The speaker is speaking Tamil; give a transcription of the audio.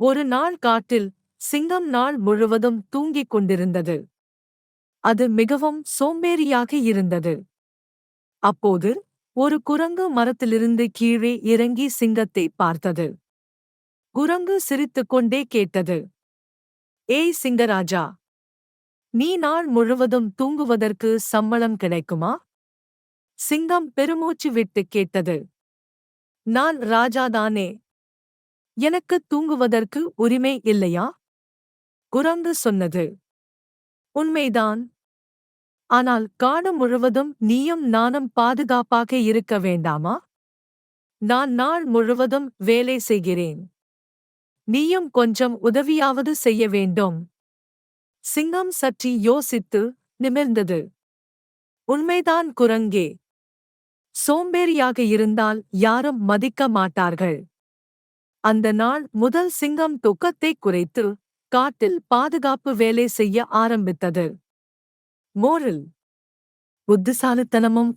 ஒரு நாள் காட்டில் சிங்கம் நாள் முழுவதும் தூங்கிக் கொண்டிருந்தது. அது மிகவும் சோம்பேறியாக இருந்தது. அப்போது ஒரு குரங்கு மரத்திலிருந்து கீழே இறங்கி சிங்கத்தை பார்த்தது. குரங்கு சிரித்துக்கொண்டே கேட்டது, ஏய் சிங்கராஜா, நீ நாள் முழுவதும் தூங்குவதற்கு சம்பளம் கிடைக்குமா? சிங்கம் பெருமூச்சு விட்டு கேட்டது, நான் ராஜாதானே, எனக்கு தூங்குவதற்கு உரிமை இல்லையா? குரங்கு சொன்னது, உண்மைதான். ஆனால் காடு முழுவதும் நீயும் நானும் பாதுகாப்பாக இருக்க வேண்டாமா? நான் நாள் முழுவதும் வேலை செய்கிறேன். நீயும் கொஞ்சம் உதவியாவது செய்ய வேண்டும். சிங்கம் சற்று யோசித்து நிமிர்ந்தது. உண்மைதான் குரங்கே. சோம்பேறியாக இருந்தால் யாரும் மதிக்க மாட்டார்கள். அந்த நாள் முதல் சிங்கம் தூக்கத்தை குறைத்து காட்டில் பாதுகாப்பு வேலை செய்ய ஆரம்பித்தது. மோரல்: புத்திசாலித்தனமும்